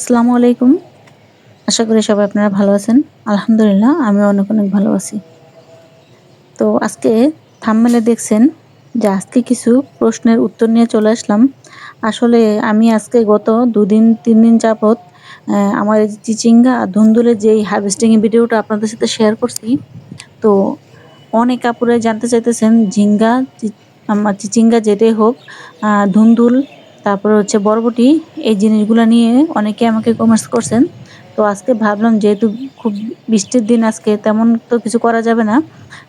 আসসালামু আলাইকুম। আশা করি সবাই আপনারা ভালো আছেন। আলহামদুলিল্লাহ আমিও অনেক ভালো আছি। তো আজকে থাম্বনেইলে দেখছেন যে আজকে কিছু প্রশ্নের উত্তর নিয়ে চলে আসলাম। আসলে আমি আজকে গত ২ দিন ৩ দিন যাবৎ আমার এই যে চিচিঙ্গা আর ধুন্দুলের যেই হারভেস্টিং এর ভিডিওটা আপনাদের সাথে শেয়ার করছি। তো অনেক আপুরাই জানতে চাইতেছেন ঝিঙ্গা, চিচিঙ্গা যেটাই হোক, ধুন্দুল, তারপরে হচ্ছে বরবটি, এই জিনিসগুলা নিয়ে অনেকে আমাকে কমেন্টস করছেন। তো আজকে ভাবলাম যেহেতু খুব বৃষ্টির দিন আজকে তেমন তো কিছু করা যাবে না।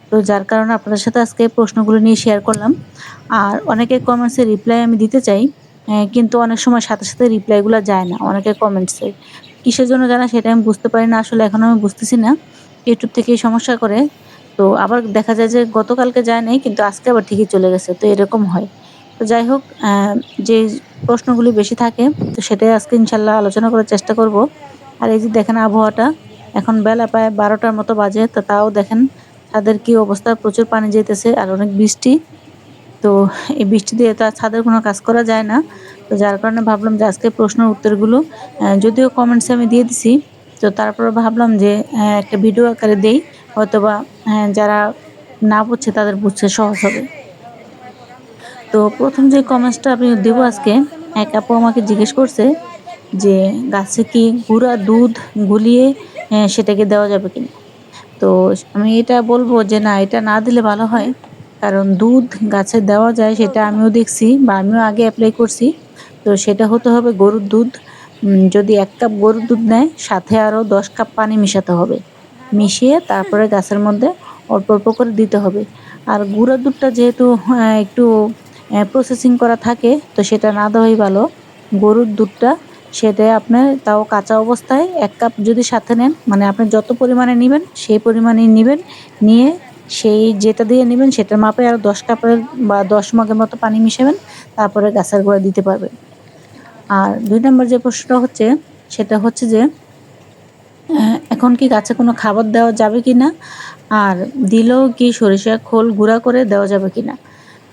তো যার কারণে আপনাদের সাথে আজকে প্রশ্নগুলো নিয়ে শেয়ার করলাম। আর অনেকের কমেন্টসের রিপ্লাই আমি দিতে চাই। কিন্তু অনেক সময় সাথে রিপ্লাই গুলা যায় না অনেকের কমেন্টসের। কিসের জন্য যায় না সেটা আমি বুঝতে পারি না। আসলে এখনো আমি বুঝতেছি না। YouTube থেকেই সমস্যা করে। তো আবার দেখা যায় যে গতকালকে যায় নাই কিন্তু আজকে আবার ঠিকই চলে গেছে। তো এরকম হয়। তো যাই হোক, যে প্রশ্নগুলি বেশি থাকে তো সেটাই আজকে ইনশাআল্লাহ আলোচনা করার চেষ্টা করব। আর এই যে দেখেন আবহাওয়াটা, এখন বেলা প্রায় ১২ টার মতো বাজে। তো তাও দেখেন ছাদের কি অবস্থা, প্রচুর পানি যাইতেছে আর অনেক বৃষ্টি। তো এই বৃষ্টি দিয়ে তো আর ছাদের কোনো কাজ করা যায় না। তো যার কারণে ভাবলাম যে আজকে প্রশ্নের উত্তরগুলো যদিও কমেন্টসে আমি দিয়ে দিছি। তো তারপরেও ভাবলাম যে একটা ভিডিও আকারে দেই। হয়তোবা যারা না বুঝছে তাদের বুঝতে সহজ হবে। তো ১ম যে কমেন্টসটা আমি দিব আজকে, এক আপু আমাকে জিজ্ঞেস করছে যে, "গাছে কি গুঁড়া দুধ গুলিয়ে সেটাকে দেওয়া যাবে কিনা?" তো আমি এটা বলব যে না, এটা না দিলে ভালো হয়। কারণ দুধ গাছে দেওয়া যায় সেটা আমিও দেখছি বা আমিও আগে এপ্লাই করছি। তো সেটা হতে হবে গরুর দুধ। যদি ১ কাপ গরুর দুধ নেয় সাথে আরো ১০ কাপ পানি মিশাতে হবে। মিশিয়ে তারপরে গাছের মধ্যে অল্প করে দিতে হবে। আর গুঁড়া দুধটা যেহেতু একটু প্রসেসিং করা থাকে তো সেটা না দেওয়াই ভালো। গরুর দুধটা সেটা আপনার তাও কাঁচা অবস্থায় ১ কাপ যদি সাথে নেন, মানে আপনি যত পরিমাণে নিবেন সেই পরিমাণেই নিবেন। নিয়ে সেই যেটা দিয়ে নিবেন সেটার মাপে আরো ১০ কাপের বা ১০ মগের মতো পানি মিশাবেন। তারপরে গাছের গোড়ায় দিতে পারবেন। আর ২ নাম্বার যে প্রশ্নটা হচ্ছে সেটা হচ্ছে যে এখন কি গাছে কোনো খাবার দেওয়া যাবে কিনা? আর দিলেও কি সরিষার খোল গুঁড়া করে দেওয়া যাবে কিনা?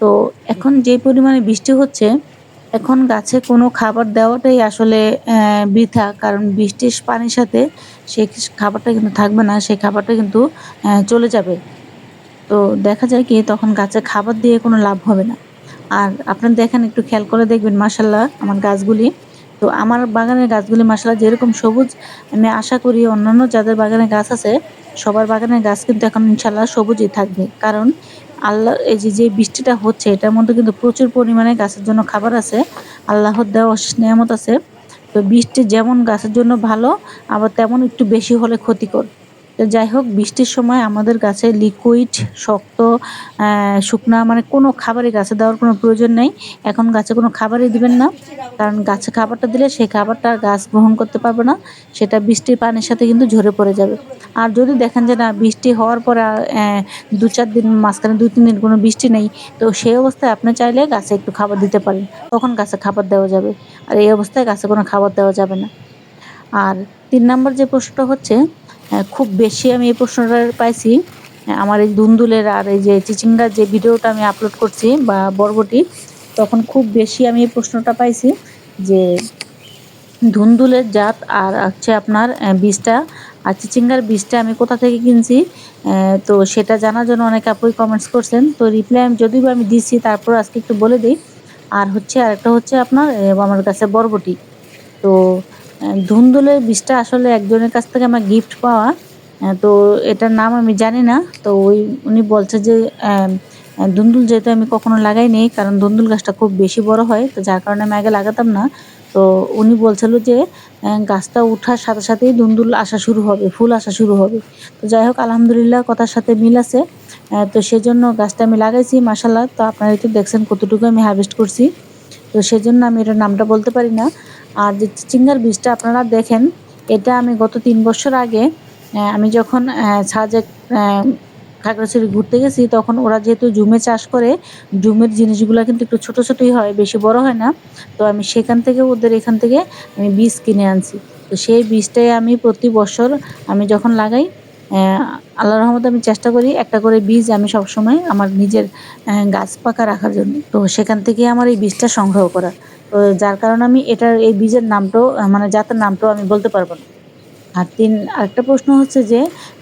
তো এখন যে পরিমাণে বৃষ্টি হচ্ছে, এখন গাছে কোনো খাবার দেওয়াটাই আসলে বৃথা। কারণ বৃষ্টির পানির সাথে সেই খাবারটা কিন্তু থাকবে না। সেই খাবারটা কিন্তু চলে যাবে। তো দেখা যায় কি তখন গাছে খাবার দিয়ে কোনো লাভ হবে না। আর আপনারা দেখেন, একটু খেয়াল করে দেখবেন মাশাআল্লাহ আমার গাছগুলি। তো আমার বাগানের গাছগুলি মাশাআল্লাহ যেরকম সবুজ, আমি আশা করি অন্যান্য যাদের বাগানে গাছ আছে সবার বাগানের গাছ কিন্তু এখন ইনশাআল্লাহ সবুজই থাকবে। কারণ আল্লাহ এই যে বৃষ্টিটা হচ্ছে এটার মধ্যে কিন্তু প্রচুর পরিমাণে গাছের জন্য খাবার আছে। আল্লাহর দেওয়া অশেষ নেয়ামত আছে। তো বৃষ্টি যেমন গাছের জন্য ভালো, আবার তেমন একটু বেশি হলে ক্ষতিকর। তো যাই হোক, বৃষ্টির সময় আমাদের গাছে লিকুইড, শক্ত, শুকনা মানে কোনো খাবারই গাছে দেওয়ার কোনো প্রয়োজন নেই। এখন গাছে কোনো খাবারই দিবেন না। কারণ গাছে খাবারটা দিলে সেই খাবারটা গাছ গ্রহণ করতে পারবে না। সেটা বৃষ্টির পানির সাথে কিন্তু ঝরে পড়ে যাবে। আর যদি দেখেন যে না, বৃষ্টি হওয়ার পরে ২-৪ দিন মাঝখানে ২-৩ দিন কোনো বৃষ্টি নেই, তো সেই অবস্থায় আপনি চাইলে গাছে একটু খাবার দিতে পারেন। তখন গাছে খাবার দেওয়া যাবে। আর এই অবস্থায় গাছে কোনো খাবার দেওয়া যাবে না। আর ৩ নাম্বার যে প্রশ্নটা হচ্ছে, খুব বেশি আমি এই প্রশ্নটা পাইছি। আমার এই ধুন্দুলের আর এই যে চিচিঙ্গার যে ভিডিওটা আমি আপলোড করছি বা বরবটি, তখন খুব বেশি আমি এই প্রশ্নটা পাইছি যে ধুন্দুলের জাত আর হচ্ছে আপনার বীজটা আর চিচিঙ্গার বীজটা আমি কোথা থেকে কিনছি। তো সেটা জানার জন্য অনেক আপুই কমেন্টস করছেন। তো রিপ্লাই যদিও আমি দিছি, তারপরেও আজকে একটু বলে দেই। আর হচ্ছে আরেকটা হচ্ছে আপনার আমার কাছে বরবটি। তো ধুন্দুলের বীজটা আসলে একজনের কাছ থেকে আমার গিফট পাওয়া। তো এটার নাম আমি জানি না। তো উনি বলছে যে ধুন্দুল যেহেতু আমি কখনো লাগাইনি, কারণ ধুন্দুল গাছটা খুব বেশি বড় হয়। তো যার কারণে আমি আগে লাগাতাম না। তো উনি বলছিল যে গাছটা উঠার সাথেই ধুন্দুল আসা শুরু হবে, ফুল আসা শুরু হবে। তো যাই হোক, আলহামদুলিল্লাহ কথার সাথে মিল আছে। তো সেজন্য গাছটা আমি লাগাইছি মাশাআল্লাহ। তো আপনারাই তো দেখছেন কতটুকু আমি হারভেস্ট করছি। তো সেজন্য আমি এটার নামটা বলতে পারি না। আর যে চিচিঙ্গার বীজটা আপনারা দেখেন, এটা আমি গত ৩ বছর আগে আমি যখন ছাদে অ্যা খাগড়াছড়ি ঘুরতে গেছি, তখন ওরা যেহেতু জুমে চাষ করে, জুমের জিনিসগুলা কিন্তু একটু ছোটই হয়, বেশি বড় হয় না। তো আমি সেখান থেকে ওদের এখান থেকে আমি বীজ কিনে আনছি। তো সেই বীজটাই আমি প্রতি বছর আমি যখন লাগাই, আল্লাহর রহমতে আমি চেষ্টা করি একটা করে বীজ আমি সবসময় আমার নিজের গাছ পাকা রাখার জন্য। তো সেখান থেকে আমার এই বীজটা সংগ্রহ করা। তো যার কারণে আমি এই বীজের নামটাও মানে জাতের নামটাও আমি বলতে পারব না। আরেকটা প্রশ্ন হচ্ছে যে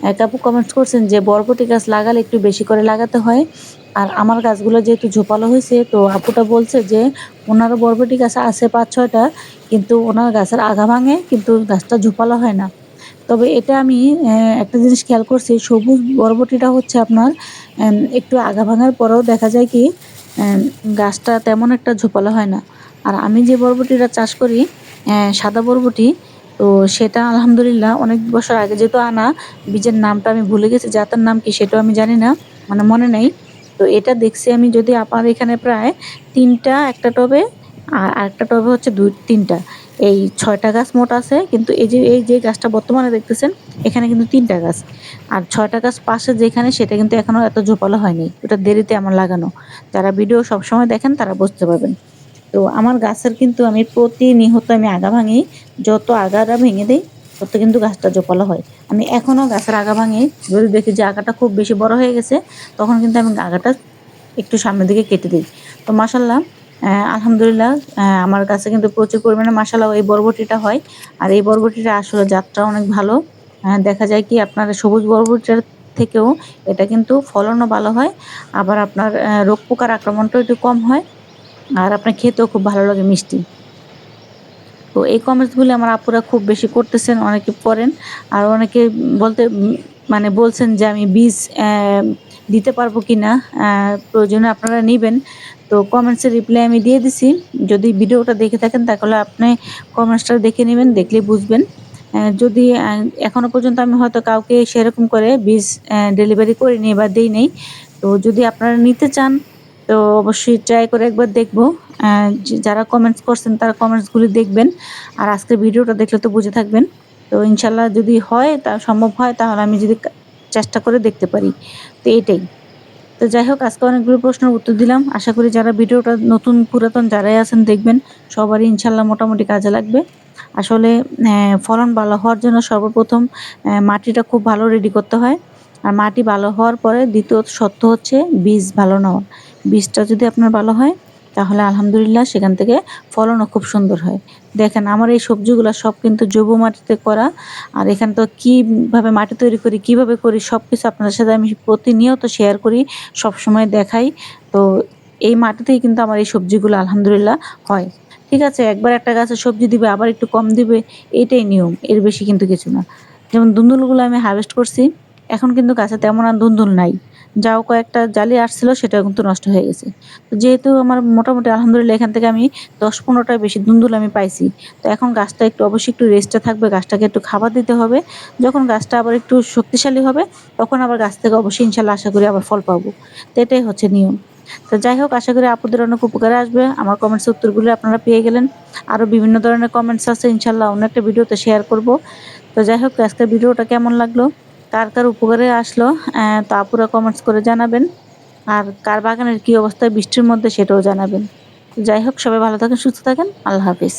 এক আপু কমেন্টস করছেন যে বরবটি গাছ লাগালে একটু বেশি করে লাগাতে হয়। আর আমার গাছগুলো যেহেতু ঝোপালো হইছে তো আপুটা বলছে যে উনারও বরবটি গাছ আছে ৫-৬ টা, কিন্তু উনার গাছের আগা ভাঙে কিন্তু গাছটা ঝোপালো হয় না। তবে এটা আমি একটা জিনিস খেয়াল করছি, সবুজ বরবটিটা হচ্ছে আপনার একটু আগা ভাঙার পরেও দেখা যায় কি অ্যাম গাছটা তেমন একটা ঝোপালো হয় না। আর আমি যে বরবটিটা চাষ করি সাদা বরবটি, তো সেটা আলহামদুলিল্লাহ অনেক বছর আগে যেহেতু আনা, বীজের নামটা আমি ভুলে গেছি, জাতের নাম কি সেটাও আমি জানি না, মানে মনে নেই। তো এটা দেখছি আমি যদি আপনার এখানে প্রায় ৩ টা একটা টবে, আর আরেকটা টবে হচ্ছে ২-৩ টা। এই ৬ টা গাছ মোট আছে। কিন্তু এই যে গাছটা বর্তমানে দেখতেছেন, এখানে কিন্তু ৩ টা গাছ। আর ৬ টা গাছ পাশে যেখানে সেটা কিন্তু এখনো এত ঝোপালো হয়নি। ওটা দেরিতে আমার লাগানো। যারা ভিডিও সবসময় দেখেন তারা বুঝতে পারবেন। তো আমার গাছের কিন্তু আমি প্রতিনিয়ত আমি আগা ভাঙি। যত আগাটা ভেঙে দেই, তত কিন্তু গাছটা জোপালো হয়। আমি এখনো গাছের আগা ভাঙি। যদি দেখি যে আগাটা খুব বেশি বড় হয়ে গেছে, তখন কিন্তু আমি আগাটা একটু সামনের দিকে কেটে দেই। তো মাশাআল্লাহ আলহামদুলিল্লাহ আমার কাছে কিন্তু প্রচুর পরিমাণে মাশাআল্লাহ এই বরবটিটা হয়। আর এই বরবটিটা আসলে জাতটা অনেক ভালো। দেখা যায় কি আপনার সবুজ বরবটির থেকেও এটা কিন্তু ফলনও ভালো হয়। আবার আপনার রোগ পোকার আক্রমণটাও একটু কম হয়। আর আপনার খেতেও খুব ভালো লাগে মিষ্টি। তো এই কমেন্টস গুলি আমার আপুরা খুব বেশি করতেছেন, অনেকে করেন। আর অনেকে মানে বলছেন যে আমি বীজ দিতে পারবো কিনা? প্রয়োজনে আপনারা নিবেন। তো কমেন্টস এর রিপ্লাই আমি দিয়ে দিছি। যদি ভিডিওটা দেখে থাকেন তাহলে আপনি কমেন্টসটা দেখে নিবেন, দেখলেই বুঝবেন। যদি এখনো পর্যন্ত আমি হয়তো কাউকে সেরকম করে বীজ ডেলিভারি করিনি বা দেই নাই। তো যদি আপনারা নিতে চান, তো অবশ্যই ট্রাই করে একবার দেখবো। যারা কমেন্টস করছেন তারা কমেন্টস গুলি দেখবেন। আর আজকের ভিডিওটা দেখলে তো বুঝে থাকবেন। তো ইনশাআল্লাহ যদি হয় সম্ভব হয় তাহলে আমি যদি চেষ্টা করে দেখতে পারি। তো এটাই। তো যাই হোক আজকে অনেকগুলো প্রশ্নের উত্তর দিলাম। আশা করি যারা ভিডিওটা নতুন পুরাতন যারাই আছেন দেখবেন, সবারই ইনশাআল্লাহ মোটামুটি কাজে লাগবে। আসলে ফলন ভালো হওয়ার জন্য সর্বপ্রথম মাটিটা খুব ভালো রেডি করতে হয়। আর মাটি ভালো হওয়ার পরে ২য় শর্ত হচ্ছে বীজ ভালো নেওয়া। বীজটা যদি আপনার ভালো হয় তাহলে আলহামদুলিল্লাহ সেখান থেকে ফলনও খুব সুন্দর হয়। দেখেন আমার এই সবজিগুলা সব কিন্তু জৈব মাটিতে করা। আর এখানে তো কিভাবে মাটি তৈরি করি, কিভাবে করি সবকিছু আপনাদের সাথে আমি প্রতিনিয়ত শেয়ার করি, সবসময় দেখাই। তো এই মাটিতেই কিন্তু আমার এই সবজিগুলো আলহামদুলিল্লাহ হয়। ঠিক আছে, একবার একটা গাছে সবজি দিবে, আবার একটু কম দিবে, এইটাই নিয়ম। এর বেশি কিন্তু কিছু না। যেমন ধুন্দুলগুলো আমি হারভেস্ট করছি। এখন কিন্তু গাছে তেমন আর ধুন্দুল নাই। যাও কয়েকটা জালি আসছিল সেটাও কিন্তু নষ্ট হয়ে গেছে। তো যেহেতু আমার মোটামুটি আলহামদুলিল্লাহ এখান থেকে আমি ১০-১৫ টার বেশি ধুন্দুল আমি পাইছি। তো এখন গাছটা অবশ্যই একটু রেস্টে থাকবে, গাছটাকে একটু খাবার দিতে হবে। যখন গাছটা আবার একটু শক্তিশালী হবে, তখন আবার গাছ থেকে অবশ্যই ইনশাআল্লাহ আশা করি আবার ফল পাবো। তো এটাই হচ্ছে নিয়ম। তো যাই হোক আশা করি আপুদের অনেক উপকারে আসবে। আমার কমেন্টস এর উত্তরগুলো আপনারা পেয়ে গেলেন। আরো বিভিন্ন ধরনের কমেন্টস আছে ইনশাআল্লাহ অন্য একটা ভিডিওতে শেয়ার করব। তো যাই হোক আজকের ভিডিওটা কেমন লাগলো? কার উপকারে আসলো? তো আপুরা কমেন্টস করে জানাবেন। আর কার বাগানের কি অবস্থা বৃষ্টির মধ্যে সেটাও জানাবেন। যাই হোক সবাই ভালো থাকেন, সুস্থ থাকেন। আল্লাহ হাফেজ।